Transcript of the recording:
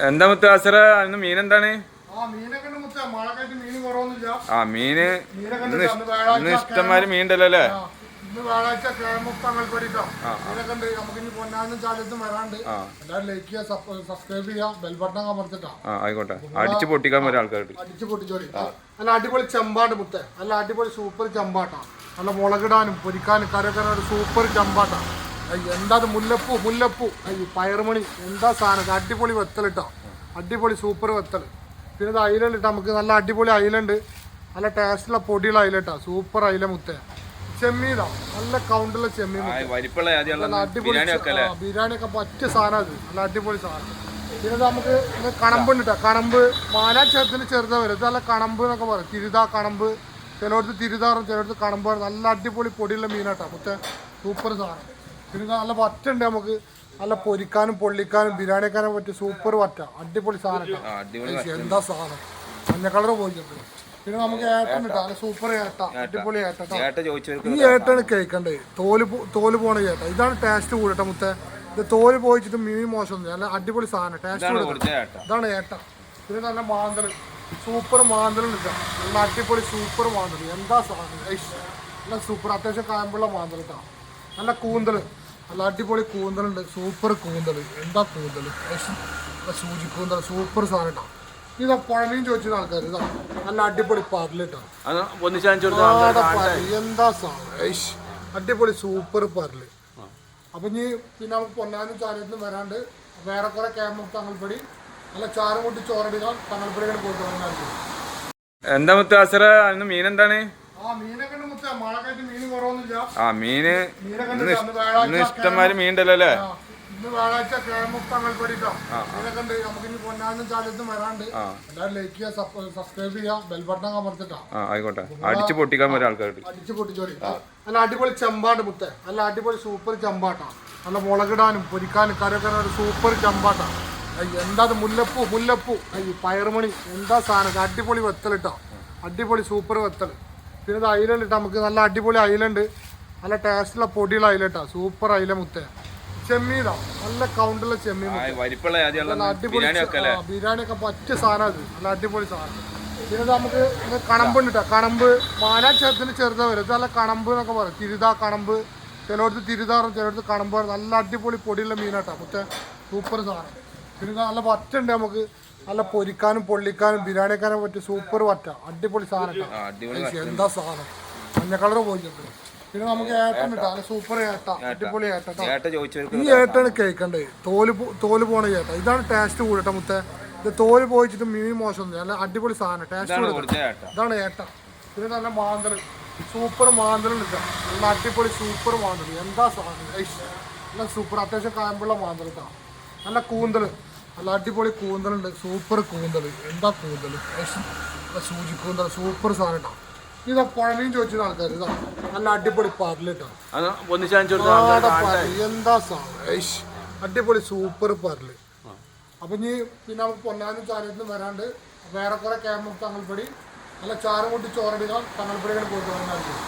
എന്താ മുത്ത അസറ ഇന്ന് മീൻ എന്താണ്? മീന് ഇന്ന് ഇഷ്ടംമാതിരി മീൻ ഉണ്ടല്ലോ അല്ലേ? ഇന്ന് വ്യാഴാഴ്ച നമുക്ക് പൊന്നാനും ചാലത്തും വരാണ്ട് എല്ലാവരും ലൈക്ക് ചെയ്യുക, സബ്സ്ക്രൈബ് ചെയ്യുക, ബെൽ ബട്ടൺ അമർത്തിട്ടാ. ആയിക്കോട്ടെ, അടിച്ചു പൊട്ടിക്കാൻ വരാം ആൾക്കാർക്ക്. അടിച്ചു പൊട്ടിച്ചോളി. നല്ല അടിപൊളി ചെമ്പാട്ട് മുത്തേ, നല്ല അടിപൊളി സൂപ്പർ ചെമ്പാട്ടാ. നല്ല മുളകിടാനും പൊരിക്കാനും കറിവെക്കാനും ഒരു സൂപ്പർ ചെമ്പാട്ടാ. എന്താ മുല്ലപ്പൂ മുല്ലപ്പൂ പയറുമണി എന്താ സാധനം. അടിപൊളി വെത്തലിട്ടോ, അടിപൊളി സൂപ്പർ വെത്തൽ. പിന്നെ ഇത് അയിലുണ്ട് ഇട്ടാ, നമുക്ക് നല്ല അടിപൊളി അയിലുണ്ട്, നല്ല ടേസ്റ്റുള്ള പൊടിയുള്ള അയിലിട്ടാ, സൂപ്പർ അയില മുത്തേ. ചെമ്മീനാ, നല്ല കൗണ്ടുള്ള ചെമ്മീൻ, ബിരിയാണി ഒക്കെ പറ്റിയ സാധനം അത്, നല്ല അടിപൊളി സാധനം. പിന്നെ നമുക്ക് കണമ്പുണ്ട് കേട്ടോ, കണമ്പ് മാനാ ചേർത്തിന് ചെറുതാ വരും, ഇത് നല്ല കണമ്പ് എന്നൊക്കെ പറയും. തിരുതാ കണമ്പ്, ചിലയിടത്ത് തിരുതാറും ചിലയിടത്ത് കണമ്പ്. നല്ല അടിപൊളി പൊടിയുള്ള മീനാട്ടോ മുത്തേ, സൂപ്പർ സാധനം. പിന്നെ നല്ല വറ്റുണ്ട്, നമുക്ക് നല്ല പൊരിക്കാനും പൊള്ളിക്കാനും ബിരിയാണി വെക്കാനും പറ്റിയ സൂപ്പർ വറ്റ, അടിപൊളി സാധനം. എന്താ സാധനം, മഞ്ഞ കളർ പോയിട്ട്. പിന്നെ നമുക്ക് ഏട്ടൻ ഇട്ടാ, നല്ല സൂപ്പർ ഏട്ട, അടിപൊളി ഏട്ട. ഈ ഏട്ടാണ് കേൾക്കണ്ടേ, തോല് പോണ ഏട്ട. ഇതാണ് ടേസ്റ്റ് കൂടട്ടെ മുത്തേ. ഇത് തോല് പോയിച്ചിട്ട് മീൻ മോശം, നല്ല അടിപൊളി സാധനം, ടേസ്റ്റ് കൂടെ. ഇതാണ് ഏട്ട. പിന്നെ നല്ല മാന്തൽ, സൂപ്പർ മാന്തൽ ഇട്ടാ, നല്ല അടിപൊളി സൂപ്പർ മാന്തൽ. എന്താ സാധനം, നല്ല സൂപ്പർ, അത്യാവശ്യം കായമ്പുള്ള മാന്തൽ ഇട്ടാ. നല്ല കൂന്തൽ, നല്ല അടിപൊളി കൂന്തലുണ്ട്, സൂപ്പർ കൂന്തൽ. എന്താ കൂന്തൽ, സൂചി കൂന്തൽ, സൂപ്പർ സാധനം ഇട്ടാ. ഇതാ പുഴമീൻ ചോദിച്ചിരുന്ന ആൾക്കാർ, ഇതാ നല്ല അടിപൊളി പരലിട്ടാ. എന്താ സാധനം, അടിപൊളി സൂപ്പർ പരല്. അപ്പൊ ഇനി പിന്നെ നമുക്ക് പൊന്നാനും ചാരത്തിനും വരാണ്ട് വേറെ കുറെ ക്യാമ്പ് തങ്ങൾപ്പടി നല്ല ചാരം കൂട്ടി ചോറടിക തങ്ങൾപ്പടികൾ പോയിട്ട് വന്നായിരിക്കും. എന്താ മുത്ത അസറ ഇന്ന് മീൻ എന്താണ്? മീനൊക്കെ മുത്തേ, മഴക്കായിട്ട് മീൻ കുറവൊന്നുമില്ല. മീന് ഇന്ന് ഇഷ്ടംമാതിരി മീൻ ഉണ്ടല്ലോ അല്ലേ? ഇന്ന് വ്യാഴാഴ്ച തങ്ങൾപ്പടിക്കാം. മീനൊക്കെ ഉണ്ട്, നമുക്ക് ഇനി പൊന്നാനും ചാലത്തും വരാണ്ട് എല്ലാവരും ലൈക്ക് ചെയ്യുക, സബ്സ്ക്രൈബ് ചെയ്യുക, ബെൽ ബട്ടൺ അമർത്തിട്ടാ. ആയിക്കോട്ടെ, അടിച്ചു പൊട്ടിക്കാൻ വരാം ആൾക്കാർക്ക്. അടിച്ചു പൊട്ടിച്ചോളി. നല്ല അടിപൊളി ചെമ്പാട്ട് മുത്തേ, നല്ല അടിപൊളി സൂപ്പർ ചെമ്പാട്ടാ. നല്ല മുളകിടാനും പൊരിക്കാനും കറിവെക്കാനും ഒരു സൂപ്പർ ചെമ്പാട്ടാ. എന്താ മുല്ലപ്പൂ മുല്ലപ്പൂ പയറുമണി എന്താ സാധനം. അടിപൊളി വെത്തലിട്ടോ, അടിപൊളി സൂപ്പർ വെത്തൽ. പിന്നെ ഇത് അയിലുണ്ട് ഇട്ടാ, നമുക്ക് നല്ല അടിപൊളി അയിലുണ്ട്, നല്ല ടേസ്റ്റുള്ള പൊടിയുള്ള അയിലിട്ടാ, സൂപ്പർ അയില മുത്തേ. ചെമ്മീനാ, നല്ല കൗണ്ടുള്ള ചെമ്മീൻ, അടിപൊളി ബിരിയാണി ഒക്കെ പറ്റിയ സാധനം അത്, നല്ല അടിപൊളി സാധനം. പിന്നെ നമുക്ക് കണമ്പുണ്ട് കേട്ടോ, കണമ്പ് മാനാ ചേർത്തിന് ചെറുതാ വരും, ഇത് നല്ല കണമ്പ് എന്നൊക്കെ പറയും. തിരുതാ കണമ്പ്, ചിലയിടത്ത് തിരുതാറും ചിലയിടത്ത് കണമ്പ്. നല്ല അടിപൊളി പൊടിയുള്ള മീനാട്ടോ മുത്തേ, സൂപ്പർ സാധനം. പിന്നെ നല്ല വറ്റുണ്ട്, നമുക്ക് നല്ല പൊരിക്കാനും പൊള്ളിക്കാനും ബിരിയാണി വെക്കാനും പറ്റിയ സൂപ്പർ വറ്റ, അടിപൊളി സാധനം. എന്താ സാധനം, മഞ്ഞ കളർ പോയിട്ട്. പിന്നെ നമുക്ക് ഏട്ടൻ ഇട്ടാ, നല്ല സൂപ്പർ ഏട്ട, അടിപൊളി ഏട്ട. ഈ ഏട്ടാണ് കേൾക്കണ്ടേ, തോല് പോണ ഏട്ട. ഇതാണ് ടേസ്റ്റ് കൂടട്ടെ മുത്തേ. ഇത് തോല് പോയിച്ചിട്ട് മീൻ മോശം, നല്ല അടിപൊളി സാധനം, ടേസ്റ്റ് കൂടെ. ഇതാണ് ഏട്ട. പിന്നെ നല്ല മാന്തൽ, സൂപ്പർ മാന്തൽ ഇട്ടാ, നല്ല അടിപൊളി സൂപ്പർ മാന്തൽ. എന്താ സാധനം, നല്ല സൂപ്പർ, അത്യാവശ്യം കായമ്പുള്ള മാന്തൽ ഇട്ടാ. നല്ല കൂന്തൽ, നല്ല അടിപൊളി കൂന്തലുണ്ട്, സൂപ്പർ കൂന്തൽ. എന്താ കൂന്തൽ, സൂചി കൂന്തൽ, സൂപ്പർ സാധനം ഇട്ടാ. ഇതാ പുഴമീൻ ചോദിച്ചിരുന്ന ആൾക്കാർ, ഇതാ നല്ല അടിപൊളി പരലിട്ടാ. എന്താ സാധനം, അടിപൊളി സൂപ്പർ പരല്. അപ്പൊ ഇനി പിന്നെ നമുക്ക് പൊന്നാനും ചാരത്തിനും വരാണ്ട് വേറെ കുറെ ക്യാമ്പ് തങ്ങൾപ്പടി നല്ല ചാരം കൂട്ടി ചോറടിക തങ്ങൾപ്പടികൾ പോയിട്ട് വന്നായിരിക്കും.